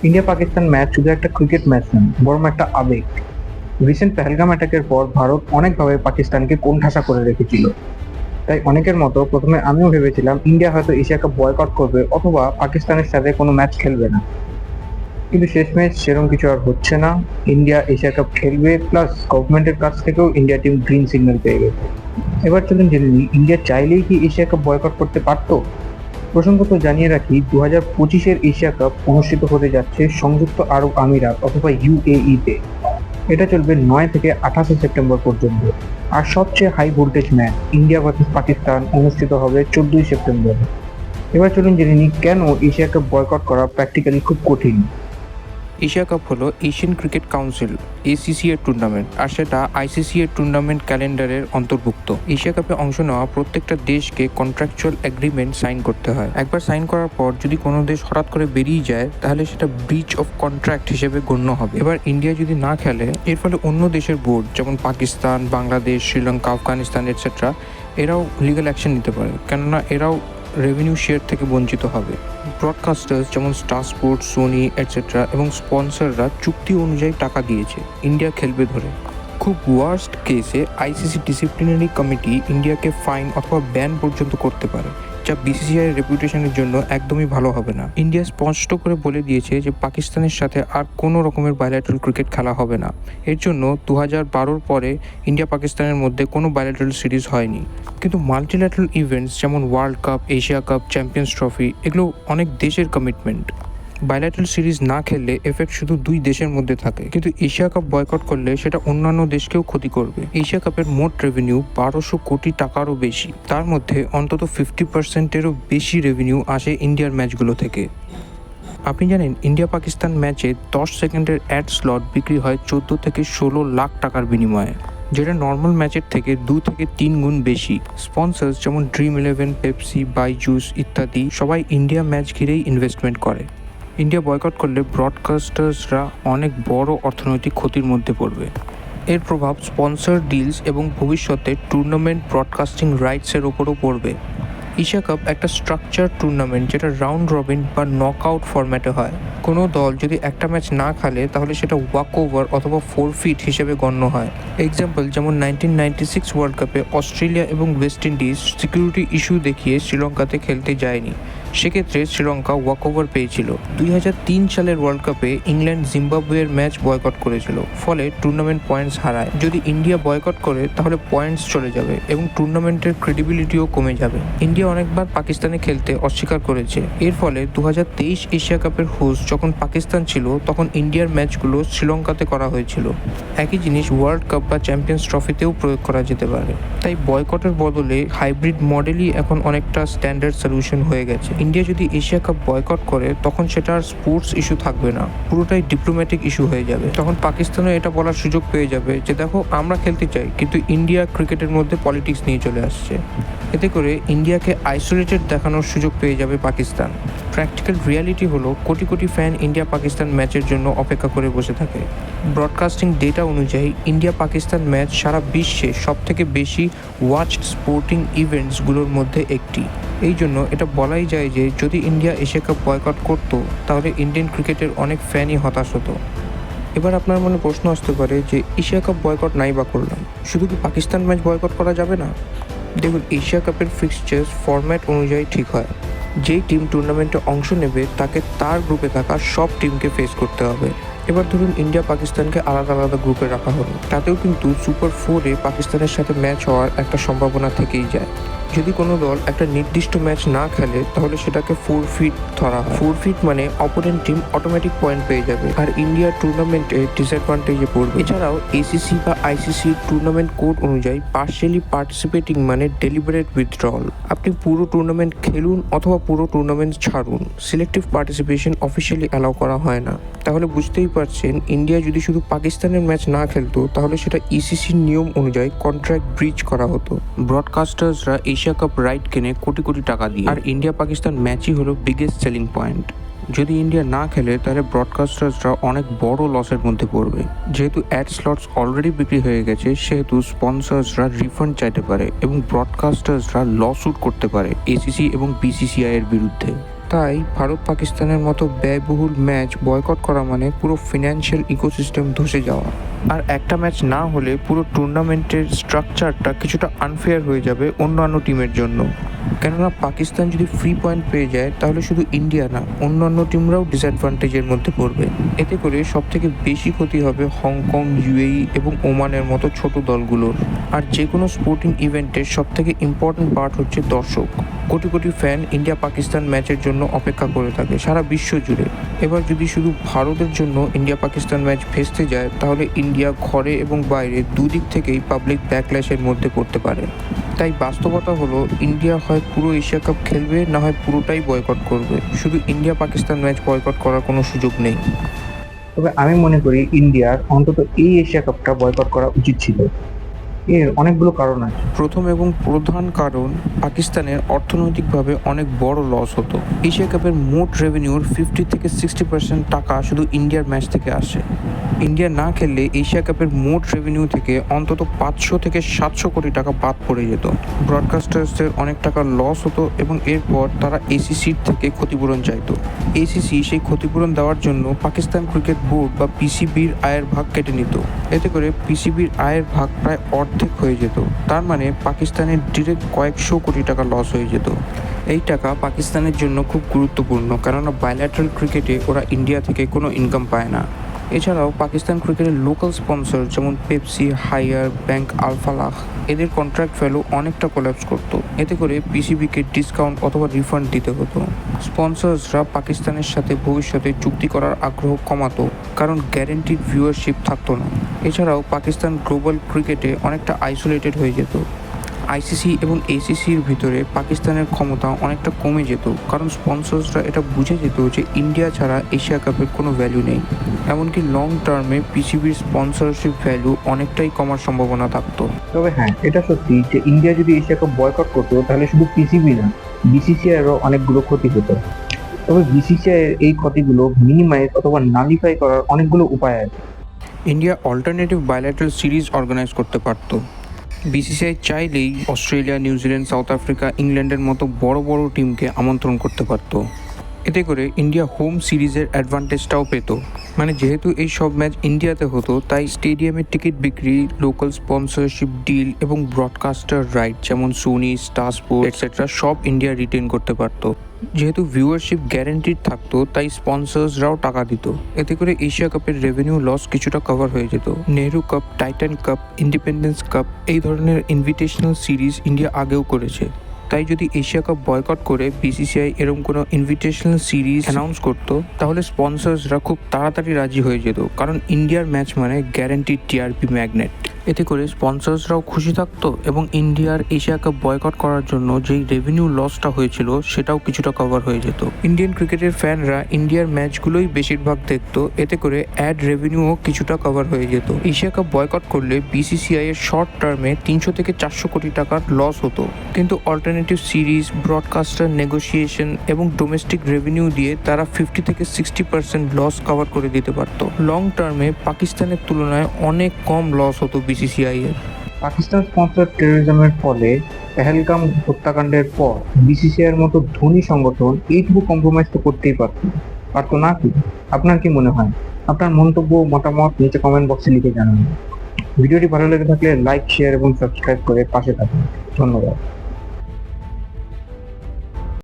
India Pakistan match শুধু একটা cricket match নয়, বরং একটা আবেগ। রিসেন্ট পেহেলগাম অ্যাটাকের পর ভারত অনেকভাবে পাকিস্তানকে কোণঠাসা করে রেখেছিল। তাই অনেকের মতো প্রথমে আমিও ভেবেছিলাম ইন্ডিয়া হয়তো এশিয়া কাপ বয়কট করবে অথবা পাকিস্তানের সাথে কোনো ম্যাচ খেলবে না। কিন্তু শেষমেশ সেরকম কিছু আর হচ্ছে না। ইন্ডিয়া এশিয়া কাপ খেলবে, প্লাস গভর্নমেন্টের কাছ থেকেও ইন্ডিয়া টিম গ্রিন সিগন্যাল পেয়ে গেছে। এবার চলুন জেনে নিই, ইন্ডিয়া চাইলেই কি এশিয়া কাপ বয়কট করতে পারতো। প্রসঙ্গত জানিয়ে রাখি, 2025-এর এশিয়া কাপ অনুষ্ঠিত হতে যাচ্ছে সংযুক্ত আরব আমিরাত অথবা ইউএই তে। এটা চলবে 9 থেকে 28 সেপ্টেম্বর পর্যন্ত। আর সবচেয়ে high voltage match India versus Pakistan অনুষ্ঠিত হবে 14 সেপ্টেম্বর। এবার চলুন জেনে নিই কেন এশিয়া কাপ বয়কট করা প্র্যাকটিক্যালি খুব কঠিন। এশিয়া কাপ হলো এশিয়ান ক্রিকেট কাউন্সিল এসিসি এর টুর্নামেন্ট, আর সেটা আইসিসি এর টুর্নামেন্ট ক্যালেন্ডারের অন্তর্ভুক্ত। এশিয়া কাপে অংশ নেওয়া প্রত্যেকটা দেশকে কন্ট্রাকচুয়াল এগ্রিমেন্ট সাইন করতে হয়। একবার সাইন করার পর যদি কোনো দেশ হঠাৎ করে বেরিয়ে যায়, তাহলে সেটা ব্রিচ অফ কন্ট্রাক্ট হিসেবে গণ্য হবে। এবার ইন্ডিয়া যদি না খেলে, এর ফলে অন্য দেশের বোর্ড যেমন পাকিস্তান, বাংলাদেশ, শ্রীলঙ্কা, আফগানিস্তান এটসেট্রা এরাও লিগ্যাল অ্যাকশন নিতে পারে, কেননা এরাও রেভিনিউ শেয়ার থেকে বঞ্চিত হবে। ব্রডকাস্টার্স যেমন স্টার স্পোর্টস, সোনি এটসেট্রা এবং স্পন্সররা চুক্তি অনুযায়ী টাকা দিয়েছে ইন্ডিয়া খেলবে ধরে। খুব ওয়ার্স্ট কেসে আইসিসি ডিসিপ্লিনারি কমিটি ইন্ডিয়াকে ফাইন অথবা ব্যান পর্যন্ত করতে পারে, যা বিসিসিআই রেপুটেশনের জন্য একদমই ভালো হবে না। ইন্ডিয়া স্পষ্ট করে বলে দিয়েছে যে পাকিস্তানের সাথে আর কোনো রকমের বাইলেটারাল ক্রিকেট খেলা হবে না। এর জন্য 2012 পরে ইন্ডিয়া পাকিস্তানের মধ্যে কোনো বাইলেটারাল সিরিজ হয়নি। কিন্তু মাল্টিল্যাটারাল ইভেন্টস যেমন world cup, Asia cup, champions trophy এগুলো অনেক দেশের কমিটমেন্ট। বাইলেটারাল সিরিজ না খেললে এফেক্ট শুধু দুই দেশের মধ্যে থাকে, কিন্তু এশিয়া কাপ বয়কট করলে সেটা অন্যান্য দেশকেও ক্ষতি করবে। এশিয়া কাপের মোট রেভিনিউ 1200 কোটি টাকারও বেশি, তার মধ্যে অন্তত 50%-এরও বেশি রেভিনিউ আসে ইন্ডিয়ার ম্যাচগুলো থেকে। আপনি জানেন ইন্ডিয়া পাকিস্তান ম্যাচে 10 সেকেন্ডের অ্যাড স্লট বিক্রি হয় 14 থেকে 16 লাখ টাকার বিনিময়ে, যেটা নর্মাল ম্যাচের থেকে 2 থেকে 3 গুণ বেশি। স্পন্সর্স যেমন ড্রিম11, পেপসি, বাইজুস ইত্যাদি সবাই ইন্ডিয়া ম্যাচ ঘিরেই ইনভেস্টমেন্ট করে। ইন্ডিয়া বয়কট করলে ব্রডকাস্টার্সরা অনেক বড় অর্থনৈতিক ক্ষতির মধ্যে পড়বে। এর প্রভাব স্পন্সর ডিলস এবং ভবিষ্যতে টুর্নামেন্ট ব্রডকাস্টিং রাইটসের ওপরও পড়বে। এশিয়া কাপ একটা স্ট্রাকচার টুর্নামেন্ট, যেটা রাউন্ড রবিন বা নকআউট ফরম্যাটে হয়। কোনো দল যদি একটা ম্যাচ না খেলে, তাহলে সেটা ওয়াক ওভার অথবা ফোরফিট হিসেবে গণ্য হয়। এক্সাম্পল যেমন 1996 ওয়ার্ল্ড কাপে অস্ট্রেলিয়া এবং ওয়েস্ট ইন্ডিজ সিকিউরিটি ইস্যু দেখিয়ে শ্রীলঙ্কাতে খেলতে যায়নি, সেক্ষেত্রে শ্রীলঙ্কা ওয়াক ওভার পেয়েছিল। 2003 সালের ওয়ার্ল্ড কাপে ইংল্যান্ড জিম্বাবুয়ের ম্যাচ বয়কট করেছিল, ফলে টুর্নামেন্ট পয়েন্টস হারায়। যদি ইন্ডিয়া বয়কট করে, তাহলে পয়েন্টস চলে যাবে এবং টুর্নামেন্টের ক্রেডিবিলিটিও কমে যাবে। ইন্ডিয়া অনেকবার পাকিস্তানে খেলতে অস্বীকার করেছে। এর ফলে 2023 এশিয়া কাপের হোস্ট যখন পাকিস্তান ছিল, তখন ইন্ডিয়ার ম্যাচগুলো শ্রীলঙ্কাতে করা হয়েছিল। একই জিনিস ওয়ার্ল্ড কাপ বা চ্যাম্পিয়ন্স ট্রফিতেও প্রয়োগ করা যেতে পারে। তাই বয়কটের বদলে হাইব্রিড মডেলই এখন অনেকটা স্ট্যান্ডার্ড সলিউশন হয়ে গেছে। ইন্ডিয়া যদি এশিয়া কাপ বয়কট করে, তখন সেটা আর স্পোর্টস ইস্যু থাকবে না, পুরোটাই ডিপ্লোম্যাটিক ইস্যু হয়ে যাবে। তখন পাকিস্তানও এটা বলার সুযোগ পেয়ে যাবে যে দেখো, আমরা খেলতে চাই, কিন্তু ইন্ডিয়া ক্রিকেটের মধ্যে পলিটিক্স নিয়ে চলে আসছে। এতে করে ইন্ডিয়াকে আইসোলেটেড দেখানোর সুযোগ পেয়ে যাবে পাকিস্তান। প্র্যাকটিক্যাল রিয়ালিটি হলো, কোটি কোটি ফ্যান ইন্ডিয়া পাকিস্তান ম্যাচের জন্য অপেক্ষা করে বসে থাকে। ব্রডকাস্টিং ডেটা অনুযায়ী ইন্ডিয়া পাকিস্তান ম্যাচ সারা বিশ্বে সবথেকে বেশি ওয়াচড স্পোর্টিং ইভেন্টসগুলোর মধ্যে একটি। এই জন্য এটা বলাই যায় যে যদি ইন্ডিয়া এশিয়া কাপ বয়কট করতো, তাহলে ইন্ডিয়ান ক্রিকেটের অনেক ফ্যানই হতাশ হতো। এবার আপনার মনে প্রশ্ন আসতে পারে যে এশিয়া কাপ বয়কট নাই বা করলাম, শুধু কি পাকিস্তান ম্যাচ বয়কট করা যাবে না? দেখুন, এশিয়া কাপের ফিক্সচার্স ফরম্যাট অনুযায়ী ঠিক হয়। যেই টিম টুর্নামেন্টে অংশ নেবে, তাকে তার গ্রুপে থাকা সব টিমকে ফেস করতে হবে। এবার ধরুন ইন্ডিয়া পাকিস্তানকে আলাদা আলাদা গ্রুপে রাখা হলো, তাতেও কিন্তু সুপার 4-এ পাকিস্তানের সাথে ম্যাচ হওয়ার একটা সম্ভাবনা থেকেই যায়। যদি কোনো দল একটা নির্দিষ্ট ম্যাচ না খেলে, তাহলে সেটাকে ফোরফিট ধরা হয়। ফোরফিট মানে অপোনেন্ট টিম অটোমেটিক পয়েন্ট পেয়ে যাবে, আর ইন্ডিয়া টুর্নামেন্টে ডিসঅ্যাডভান্টেজে পড়বে। এছাড়াও এসিসি বা আইসিসি টুর্নামেন্ট কোড অনুযায়ী পার্শিয়ালি পার্টিসিপেটিং মানে ডেলিবারেট উইথড্রল। আপনি পুরো টুর্নামেন্ট খেলুন অথবা পুরো টুর্নামেন্ট ছাড়ুন, সিলেক্টিভ পার্টিসিপেশন অফিসিয়ালি অ্যালাউ করা হয় না। তাহলে বুঝতেই পারছেন, ইন্ডিয়া যদি শুধু পাকিস্তানের ম্যাচ না খেলতো, তাহলে সেটা ইসিসির নিয়ম অনুযায়ী কন্ট্রাক্ট ব্রিচ করা হতো। ব্রডকাস্টার্সরা এশিয়া কাপ রাইট কেনে কোটি কোটি টাকা দিয়ে, আর ইন্ডিয়া পাকিস্তান ম্যাচই হলো বিগেস্ট সেলিং পয়েন্ট। যদি ইন্ডিয়া না খেলে, তাহলে ব্রডকাস্টার্সরা অনেক বড় লসের মধ্যে পড়বে। যেহেতু অ্যাড স্লটস অলরেডি বিক্রি হয়ে গেছে, সেহেতু স্পন্সর্সরা রিফান্ড চাইতে পারে এবং ব্রডকাস্টার্সরা লসুট করতে পারে এসিসি এবং বিসিসিআই এর বিরুদ্ধে। তাই ভারত পাকিস্তানের মতো ব্যয়বহুল ম্যাচ বয়কট করা মানে পুরো ফিনান্সিয়াল ইকোসিস্টেম ধসে যাওয়া। আর একটা ম্যাচ না হলে পুরো টুর্নামেন্টের স্ট্রাকচারটা কিছুটা আনফেয়ার হয়ে যাবে অন্যান্য টিমের জন্য। কেননা পাকিস্তান যদি ফ্রি পয়েন্ট পেয়ে যায় তাহলে শুধু ইন্ডিয়া না, অন্যান্য টিমরাও ডিসঅ্যাডভান্টেজের মধ্যে পড়বে। এতে করে সবথেকে বেশি ক্ষতি হবে হংকং, ইউএই এবং ওমানের মতো ছোট দলগুলোর। আর যে কোনো স্পোর্টিং ইভেন্টের সবথেকে ইম্পর্ট্যান্ট পার্ট হচ্ছে দর্শক। কোটি কোটি ফ্যান ইন্ডিয়া পাকিস্তান ম্যাচের জন্য অপেক্ষা করে থাকে সারা বিশ্ব জুড়ে। এবার যদি শুধু ভারতের জন্য ইন্ডিয়া পাকিস্তান ম্যাচ ভেস্তে যায় তাহলে ইন্ডিয়া ঘরে এবং বাইরে দুদিক থেকেই পাবলিক ব্যাকল্যাশের মধ্যে পড়তে পারে। তাই বাস্তবতা হলো ইন্ডিয়া হয় পুরো এশিয়া কাপ খেলবে, না হয় পুরোটাই বয়কট করবে। শুধু ইন্ডিয়া পাকিস্তান ম্যাচ বয়কট করার কোনো সুযোগ নেই। তবে আমি মনে করি ইন্ডিয়ার অন্তত এই এশিয়া কাপটা বয়কট করা উচিত ছিল। এর অনেকগুলো কারণ আছে। প্রথম এবং প্রধান কারণ, পাকিস্তানের অর্থনৈতিকভাবে অনেক বড় লস হতো। এশিয়া কাপের মোট রেভিনিউর 50 থেকে 60% টাকা শুধু ইন্ডিয়ার ম্যাচ থেকে আসে। ইন্ডিয়া না খেললে এশিয়া কাপের মোট রেভিনিউ থেকে অন্তত 500 থেকে 700 কোটি টাকা বাদ পড়ে যেত। ব্রডকাস্টার্সদের অনেক টাকা লস হতো এবং এরপর তারা এসিসির থেকে ক্ষতিপূরণ চাইতো। এসিসি সেই ক্ষতিপূরণ দেওয়ার জন্য পাকিস্তান ক্রিকেট বোর্ড বা পিসিবির আয়ের ভাগ কেটে নিত। এতে করে পিসিবির আয়ের ভাগ প্রায় অর্ধেক হয়ে যেত। তার মানে পাকিস্তানের ডিরেক্ট কয়েকশো কোটি টাকা লস হয়ে যেত। এই টাকা পাকিস্তানের জন্য খুব গুরুত্বপূর্ণ, কেননা বাইল্যাটারাল ক্রিকেটে ওরা ইন্ডিয়া থেকে কোনো ইনকাম পায় না। এছাড়াও পাকিস্তান ক্রিকেটের লোকাল স্পন্সর যেমন পেপসি, হাইয়ার, ব্যাংক আলফালাহ, এদের কন্ট্রাক্ট ভ্যালু অনেকটা কোল্যাপস করতো। এতে করে পিসিবিকে ডিসকাউন্ট অথবা রিফান্ড দিতে হতো। স্পন্সর্সরা পাকিস্তানের সাথে ভবিষ্যতে চুক্তি করার আগ্রহ কমাতো, কারণ গ্যারেন্টিড ভিউয়ারশিপ থাকতো না। এছাড়াও পাকিস্তান গ্লোবাল ক্রিকেটে অনেকটা আইসোলেটেড হয়ে যেত। আইসিসি এবং এসিসির ভিতরে পাকিস্তানের ক্ষমতা অনেকটা কমে যেত, কারণ স্পন্সর্সরা এটা বুঝে যেত যে ইন্ডিয়া ছাড়া এশিয়া কাপের কোনো ভ্যালু নেই। এমনকি লং টার্মে পিসিবির স্পন্সরশিপ ভ্যালু অনেকটাই কমার সম্ভাবনা থাকতো। তবে হ্যাঁ, এটা সত্যি যে ইন্ডিয়া যদি এশিয়া কাপ বয়কট করতো তাহলে শুধু পিসিবি না, বিসিসিআইয়েরও অনেকগুলো ক্ষতি হতো। তবে বিসিসিআই এর এই ক্ষতিগুলো মিনিমাইজ অথবা নালিফাই করার অনেকগুলো উপায় আছে। India alternative bilateral series organise করতে পারতো। বিসিসিআই চাইলেই অস্ট্রেলিয়া, নিউজিল্যান্ড, সাউথ আফ্রিকা, ইংল্যান্ডের মতো বড় বড় টিমকে আমন্ত্রণ করতে পারতো। এতে করে ইন্ডিয়া হোম সিরিজের অ্যাডভান্টেজটাও পেত। মানে যেহেতু এই সব ম্যাচ ইন্ডিয়াতে হতো, তাই স্টেডিয়ামের টিকিট বিক্রি, লোকাল স্পন্সরশিপ ডিল এবং ব্রডকাস্টার রাইট যেমন সোনি, স্টার স্পোর্টস এটসেট্রা সব ইন্ডিয়া রিটেন করতে পারতো। যেহেতু ভিউয়ারশিপ গ্যারেন্টিড থাকতো, তাই স্পন্সর্সরাও টাকা দিত। এতে করে এশিয়া কাপের রেভিনিউ লস কিছুটা কভার হয়ে যেত। Nehru cup, Titan cup, independence cup এই ধরনের ইনভিটেশনাল সিরিজ ইন্ডিয়া আগেও করেছে। তাই যদি এশিয়া কাপ বয়কট করে বিসিসিআই এরকম কোনো ইনভিটেশনাল সিরিজ অ্যানাউন্স করতো, তাহলে স্পন্সর্সরা খুব তাড়াতাড়ি রাজি হয়ে যেত, কারণ ইন্ডিয়ার ম্যাচ মানে গ্যারান্টিড টিআরপি ম্যাগনেট। এতে করে স্পন্সর্সরাও খুশি থাকতো এবং ইন্ডিয়ার এশিয়া কাপ বয়কট করার জন্য যেই রেভিনিউ লসটা হয়েছিল সেটাও কিছুটা কভার হয়ে যেত। ইন্ডিয়ান ক্রিকেটের ফ্যানরা ইন্ডিয়ার ম্যাচগুলোই বেশিরভাগ দেখতো। এতে করে অ্যাড রেভিনিউও কিছুটা কভার হয়ে যেত। এশিয়া কাপ বয়কট করলে বিসিসিআই এর শর্ট টার্মে 300 থেকে 400 কোটি টাকার লস হতো, কিন্তু অল্টারনেটিভ সিরিজ, ব্রডকাস্টার নেগোসিয়েশন এবং ডোমেস্টিক রেভিনিউ দিয়ে তারা 50 থেকে 60% লস কভার করে দিতে পারতো। লং টার্মে পাকিস্তানের তুলনায় অনেক কম লস হতো বিসিসিআই এর। পাকিস্তান স্পন্সর টেরোরিজমের ফলে পেহেলগাম হত্যাকাণ্ডের পর বিসিসিআই এর মতো ধনী সংগঠন এইটুকু কম্প্রোমাইজ তো করতেই পারতো না কি? আপনার কি মনে হয়? আপনার মন্তব্য, মতামত নিচে কমেন্ট বক্সে লিখে জানান। ভিডিওটি ভালো লেগে থাকলে লাইক, শেয়ার এবং সাবস্ক্রাইব করে পাশে থাকুন। ধন্যবাদ।